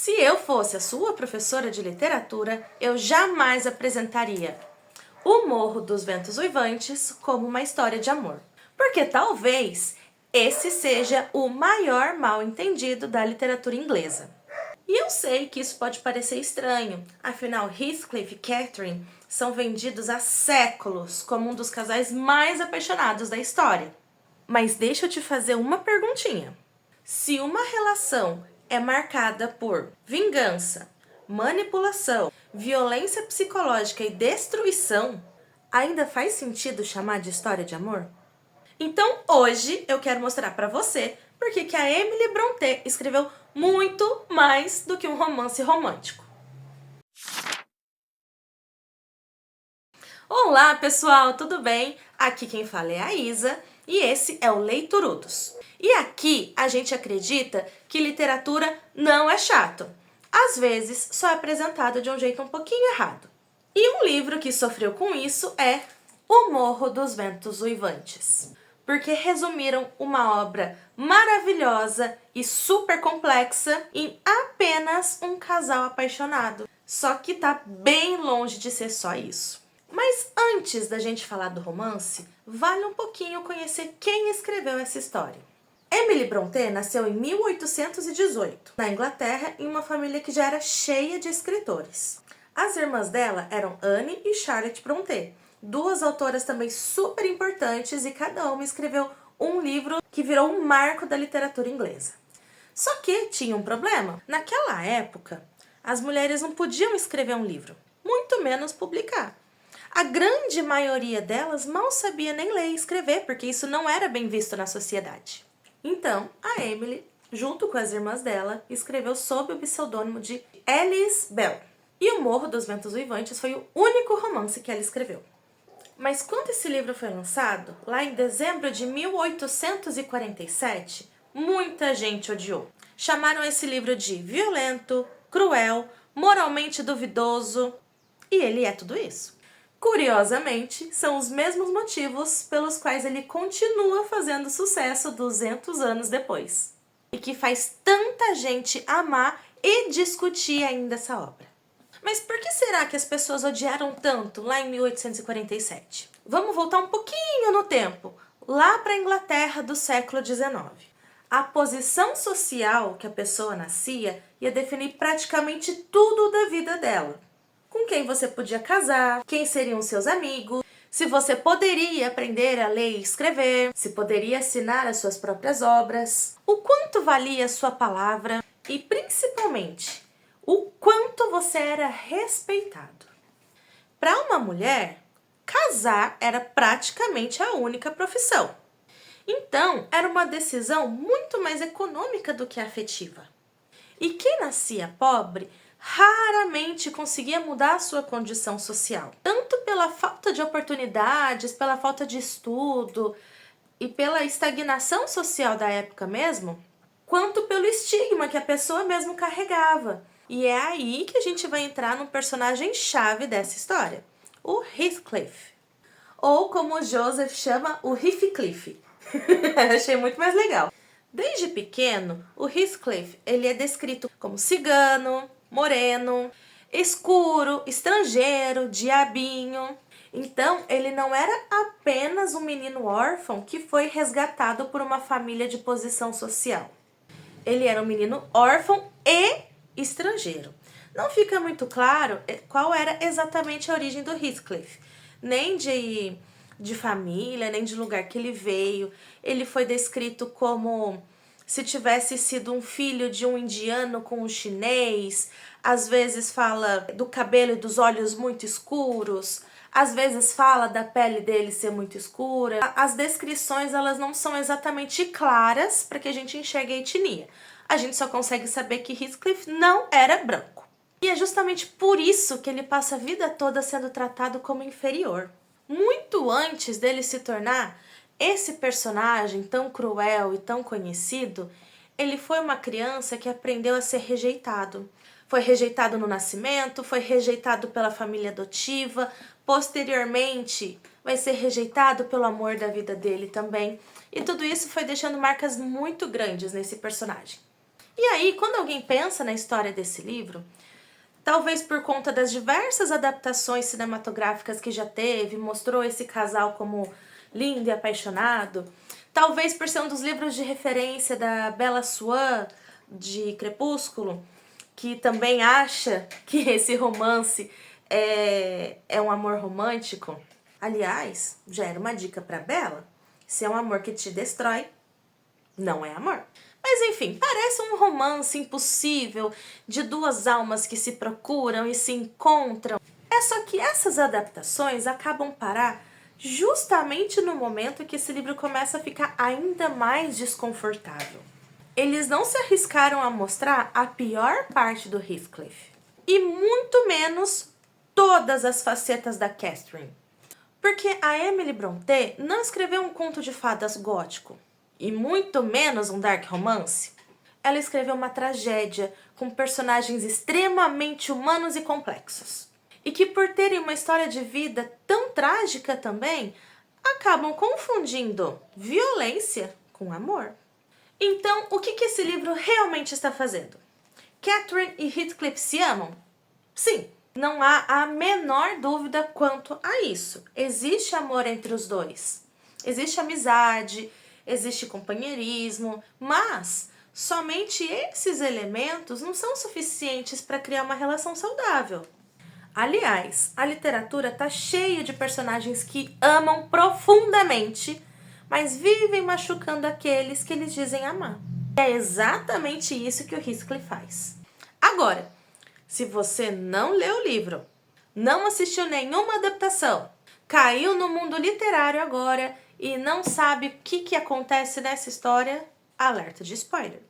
Se eu fosse a sua professora de literatura, eu jamais apresentaria O Morro dos Ventos Uivantes como uma história de amor. Porque talvez esse seja o maior mal-entendido da literatura inglesa. E eu sei que isso pode parecer estranho, afinal Heathcliff e Catherine são vendidos há séculos como um dos casais mais apaixonados da história. Mas deixa eu te fazer uma perguntinha. Se uma relação é marcada por vingança, manipulação, violência psicológica e destruição, ainda faz sentido chamar de história de amor? Então hoje eu quero mostrar para você por que a Emily Brontë escreveu muito mais do que um romance romântico. Olá pessoal, tudo bem? Aqui quem fala é a Isa e esse é o Leiturudos. E aqui a gente acredita que literatura não é chato. Às vezes só é apresentado de um jeito um pouquinho errado. E um livro que sofreu com isso é O Morro dos Ventos Uivantes. Porque resumiram uma obra maravilhosa e super complexa em apenas um casal apaixonado. Só que tá bem longe de ser só isso. Mas antes da gente falar do romance, vale um pouquinho conhecer quem escreveu essa história. Emily Brontë nasceu em 1818, na Inglaterra, em uma família que já era cheia de escritores. As irmãs dela eram Anne e Charlotte Brontë, duas autoras também super importantes, e cada uma escreveu um livro que virou um marco da literatura inglesa. Só que tinha um problema. Naquela época, as mulheres não podiam escrever um livro, muito menos publicar. A grande maioria delas mal sabia nem ler e escrever, porque isso não era bem visto na sociedade. Então, a Emily, junto com as irmãs dela, escreveu sob o pseudônimo de Alice Bell. E O Morro dos Ventos Uivantes foi o único romance que ela escreveu. Mas quando esse livro foi lançado, lá em dezembro de 1847, muita gente odiou. Chamaram esse livro de violento, cruel, moralmente duvidoso, e ele é tudo isso. Curiosamente, são os mesmos motivos pelos quais ele continua fazendo sucesso 200 anos depois. E que faz tanta gente amar e discutir ainda essa obra. Mas por que será que as pessoas odiaram tanto lá em 1847? Vamos voltar um pouquinho no tempo, lá para a Inglaterra do século XIX. A posição social que a pessoa nascia ia definir praticamente tudo da vida dela. Com quem você podia casar, quem seriam seus amigos, se você poderia aprender a ler e escrever, se poderia assinar as suas próprias obras, o quanto valia a sua palavra e, principalmente, o quanto você era respeitado. Para uma mulher, casar era praticamente a única profissão. Então, era uma decisão muito mais econômica do que afetiva. E quem nascia pobre raramente conseguia mudar a sua condição social, tanto pela falta de oportunidades, pela falta de estudo e pela estagnação social da época mesmo, quanto pelo estigma que a pessoa mesmo carregava. E é aí que a gente vai entrar no personagem-chave dessa história, o Heathcliff. Ou como o Joseph chama, o Heathcliff. Achei muito mais legal. Desde pequeno, o Heathcliff ele é descrito como cigano, moreno, escuro, estrangeiro, diabinho. Então, ele não era apenas um menino órfão que foi resgatado por uma família de posição social. Ele era um menino órfão e estrangeiro. Não fica muito claro qual era exatamente a origem do Heathcliff, nem de família, nem de lugar que ele veio. Ele foi descrito como se tivesse sido um filho de um indiano com um chinês. Às vezes fala do cabelo e dos olhos muito escuros, às vezes fala da pele dele ser muito escura. As descrições elas não são exatamente claras para que a gente enxergue a etnia. A gente só consegue saber que Heathcliff não era branco. E é justamente por isso que ele passa a vida toda sendo tratado como inferior. Muito antes dele se tornar esse personagem tão cruel e tão conhecido, ele foi uma criança que aprendeu a ser rejeitado. Foi rejeitado no nascimento, foi rejeitado pela família adotiva, posteriormente vai ser rejeitado pelo amor da vida dele também. E tudo isso foi deixando marcas muito grandes nesse personagem. E aí, quando alguém pensa na história desse livro, talvez por conta das diversas adaptações cinematográficas que já teve, mostrou esse casal como lindo e apaixonado, talvez por ser um dos livros de referência da Bella Swan, de Crepúsculo, que também acha que esse romance é um amor romântico. Aliás, já era uma dica para Bella, se é um amor que te destrói, não é amor. Mas enfim, parece um romance impossível de duas almas que se procuram e se encontram. É só que essas adaptações acabam parar justamente no momento que esse livro começa a ficar ainda mais desconfortável. Eles não se arriscaram a mostrar a pior parte do Heathcliff. E muito menos todas as facetas da Catherine. Porque a Emily Brontë não escreveu um conto de fadas gótico. E muito menos um dark romance. Ela escreveu uma tragédia com personagens extremamente humanos e complexos. E que por terem uma história de vida tão trágica também, acabam confundindo violência com amor. Então, o que esse livro realmente está fazendo? Catherine e Heathcliff se amam? Sim, não há a menor dúvida quanto a isso. Existe amor entre os dois. Existe amizade, existe companheirismo, mas somente esses elementos não são suficientes para criar uma relação saudável. Aliás, a literatura está cheia de personagens que amam profundamente, mas vivem machucando aqueles que eles dizem amar. É exatamente isso que o Heathcliff faz. Agora, se você não leu o livro, não assistiu nenhuma adaptação, caiu no mundo literário agora e não sabe o que acontece nessa história, alerta de spoiler.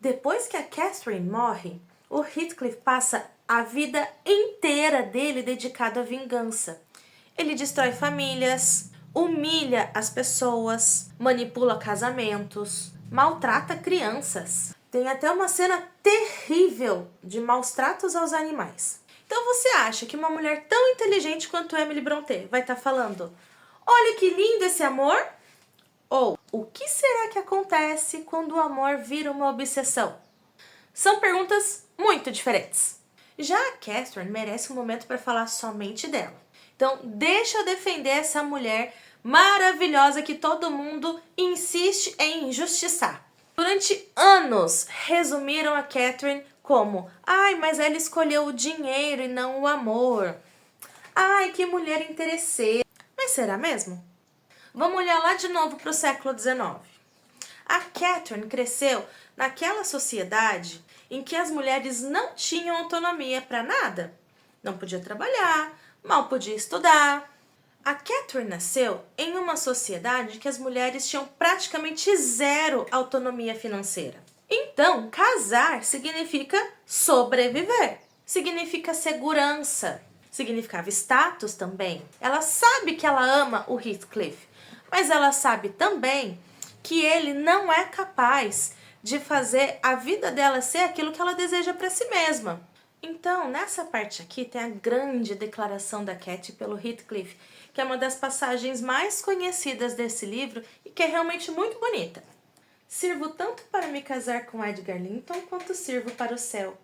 Depois que a Catherine morre, o Heathcliff passa a vida inteira dele dedicado à vingança. Ele destrói famílias, humilha as pessoas, manipula casamentos, maltrata crianças. Tem até uma cena terrível de maus tratos aos animais. Então você acha que uma mulher tão inteligente quanto Emily Brontë vai estar falando: olha que lindo esse amor? Ou o que será que acontece quando o amor vira uma obsessão? São perguntas muito diferentes. Já a Catherine merece um momento para falar somente dela. Então, deixa eu defender essa mulher maravilhosa que todo mundo insiste em injustiçar. Durante anos, resumiram a Catherine como: ai, mas ela escolheu o dinheiro e não o amor. Ai, que mulher interesseira. Mas será mesmo? Vamos olhar lá de novo para o século XIX. A Catherine cresceu naquela sociedade em que as mulheres não tinham autonomia para nada. Não podia trabalhar, mal podia estudar. A Catherine nasceu em uma sociedade que as mulheres tinham praticamente zero autonomia financeira. Então, casar significa sobreviver, significa segurança, significava status também. Ela sabe que ela ama o Heathcliff, mas ela sabe também que ele não é capaz de fazer a vida dela ser aquilo que ela deseja para si mesma. Então, nessa parte aqui tem a grande declaração da Cat pelo Heathcliff, que é uma das passagens mais conhecidas desse livro e que é realmente muito bonita. Sirvo tanto para me casar com Edgar Linton quanto sirvo para o céu.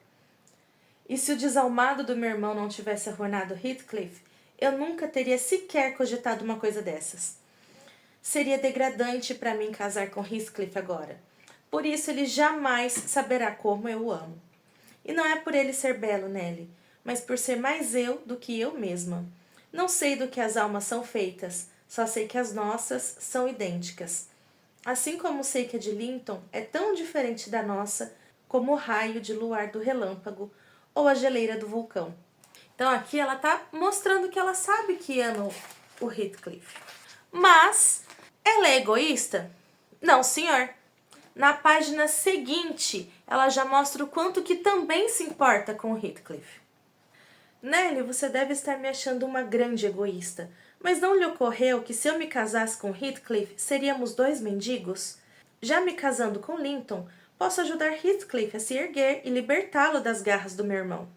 E se o desalmado do meu irmão não tivesse arruinado Heathcliff, eu nunca teria sequer cogitado uma coisa dessas. Seria degradante para mim casar com Heathcliff agora. Por isso ele jamais saberá como eu o amo. E não é por ele ser belo, Nelly, mas por ser mais eu do que eu mesma. Não sei do que as almas são feitas, só sei que as nossas são idênticas. Assim como sei que a de Linton é tão diferente da nossa como o raio de luar do relâmpago ou a geleira do vulcão. Então aqui ela está mostrando que ela sabe que ama o Heathcliff. Mas ela é egoísta? Não, senhor. Na página seguinte, ela já mostra o quanto que também se importa com o Heathcliff. Nelly, você deve estar me achando uma grande egoísta, mas não lhe ocorreu que se eu me casasse com Heathcliff, seríamos dois mendigos? Já me casando com Linton, posso ajudar Heathcliff a se erguer e libertá-lo das garras do meu irmão.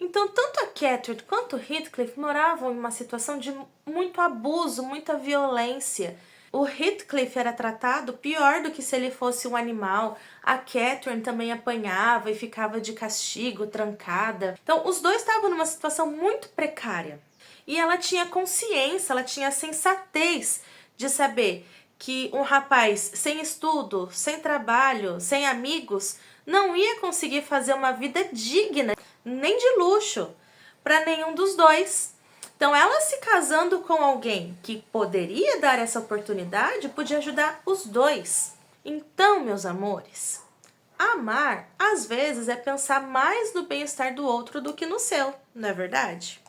Então, tanto a Catherine quanto o Heathcliff moravam em uma situação de muito abuso, muita violência. O Heathcliff era tratado pior do que se ele fosse um animal. A Catherine também apanhava e ficava de castigo, trancada. Então, os dois estavam numa situação muito precária. E ela tinha consciência, ela tinha sensatez de saber que um rapaz sem estudo, sem trabalho, sem amigos, não ia conseguir fazer uma vida digna, nem de luxo, para nenhum dos dois. Então, ela se casando com alguém que poderia dar essa oportunidade, podia ajudar os dois. Então, meus amores, amar, às vezes, é pensar mais no bem-estar do outro do que no seu, não é verdade?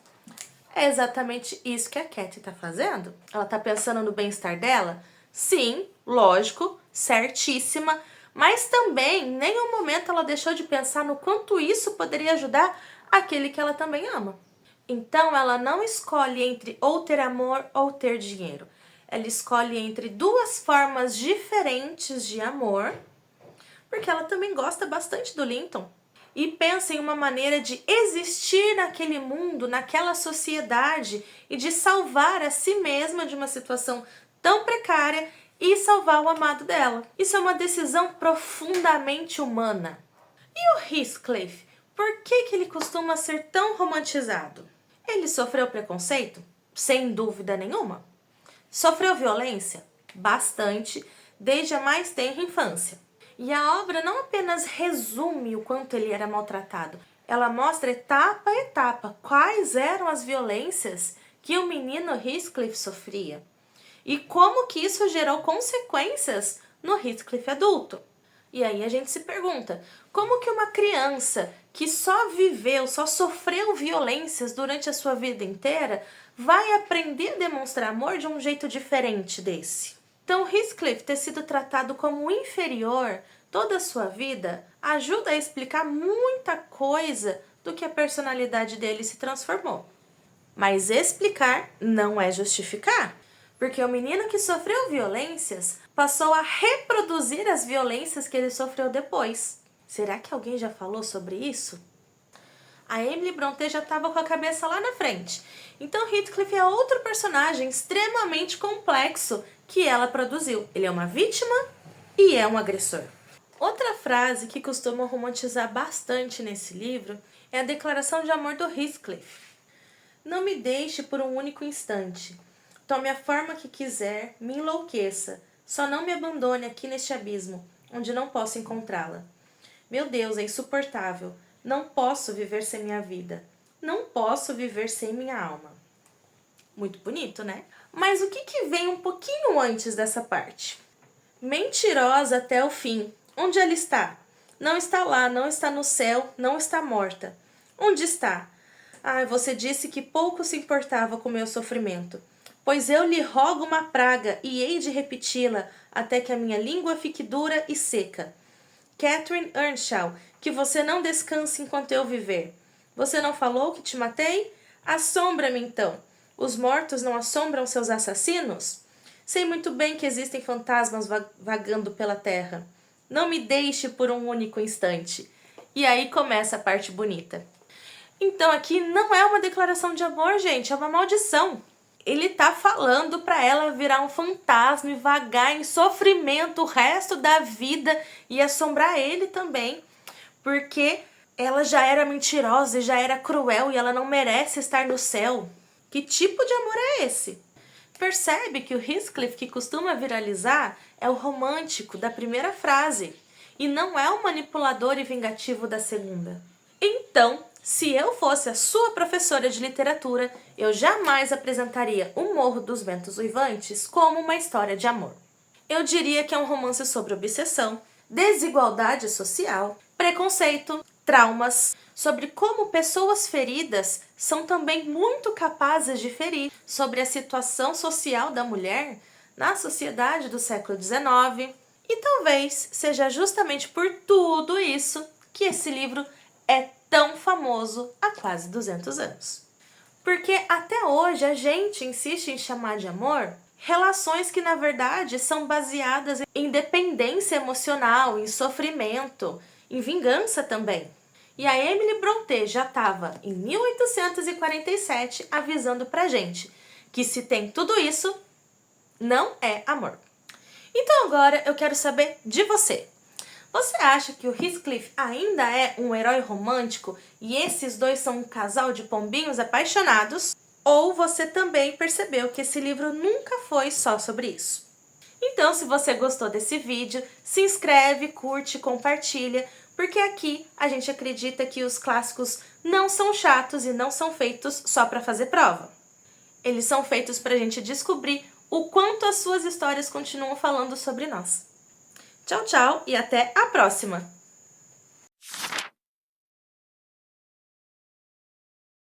É exatamente isso que a Cat está fazendo. Ela está pensando no bem-estar dela? Sim, lógico, certíssima, mas também, em nenhum momento ela deixou de pensar no quanto isso poderia ajudar aquele que ela também ama. Então, ela não escolhe entre ou ter amor ou ter dinheiro. Ela escolhe entre duas formas diferentes de amor, porque ela também gosta bastante do Linton. E pensa em uma maneira de existir naquele mundo, naquela sociedade e de salvar a si mesma de uma situação tão precária e salvar o amado dela. Isso é uma decisão profundamente humana. E o Heathcliff? Por que ele costuma ser tão romantizado? Ele sofreu preconceito? Sem dúvida nenhuma. Sofreu violência? Bastante, desde a mais tenra infância. E a obra não apenas resume o quanto ele era maltratado, ela mostra etapa a etapa quais eram as violências que o menino Heathcliff sofria e como que isso gerou consequências no Heathcliff adulto. E aí a gente se pergunta, como que uma criança que só viveu, só sofreu violências durante a sua vida inteira vai aprender a demonstrar amor de um jeito diferente desse? Então, Heathcliff ter sido tratado como inferior toda a sua vida ajuda a explicar muita coisa do que a personalidade dele se transformou. Mas explicar não é justificar, porque o menino que sofreu violências passou a reproduzir as violências que ele sofreu depois. Será que alguém já falou sobre isso? A Emily Brontë já estava com a cabeça lá na frente. Então Heathcliff é outro personagem extremamente complexo que ela produziu. Ele é uma vítima e é um agressor. Outra frase que costuma romantizar bastante nesse livro é a declaração de amor do Heathcliff. Não me deixe por um único instante. Tome a forma que quiser, me enlouqueça. Só não me abandone aqui neste abismo, onde não posso encontrá-la. Meu Deus, é insuportável. Não posso viver sem minha vida. Não posso viver sem minha alma. Muito bonito, né? Mas o que vem um pouquinho antes dessa parte? Mentirosa até o fim. Onde ela está? Não está lá, não está no céu, não está morta. Onde está? Ah, você disse que pouco se importava com meu sofrimento. Pois eu lhe rogo uma praga e hei de repeti-la até que a minha língua fique dura e seca. Catherine Earnshaw, que você não descanse enquanto eu viver. Você não falou que te matei? Assombra-me então. Os mortos não assombram seus assassinos? Sei muito bem que existem fantasmas vagando pela terra. Não me deixe por um único instante. E aí começa a parte bonita. Então aqui não é uma declaração de amor, gente, é uma maldição. Ele tá falando para ela virar um fantasma e vagar em sofrimento o resto da vida e assombrar ele também, porque ela já era mentirosa e já era cruel e ela não merece estar no céu. Que tipo de amor é esse? Percebe que o Heathcliff que costuma viralizar é o romântico da primeira frase e não é o manipulador e vingativo da segunda. Então, se eu fosse a sua professora de literatura, eu jamais apresentaria O Morro dos Ventos Uivantes como uma história de amor. Eu diria que é um romance sobre obsessão, desigualdade social, preconceito, traumas, sobre como pessoas feridas são também muito capazes de ferir, sobre a situação social da mulher na sociedade do século XIX. E talvez seja justamente por tudo isso que esse livro é tão famoso há quase 200 anos. Porque até hoje a gente insiste em chamar de amor relações que na verdade são baseadas em dependência emocional, em sofrimento, em vingança também. E a Emily Brontë já estava em 1847 avisando pra gente que se tem tudo isso, não é amor. Então agora eu quero saber de você. Você acha que o Heathcliff ainda é um herói romântico e esses dois são um casal de pombinhos apaixonados? Ou você também percebeu que esse livro nunca foi só sobre isso? Então, se você gostou desse vídeo, se inscreve, curte, compartilha, porque aqui a gente acredita que os clássicos não são chatos e não são feitos só para fazer prova. Eles são feitos para a gente descobrir o quanto as suas histórias continuam falando sobre nós. Tchau, tchau e até a próxima!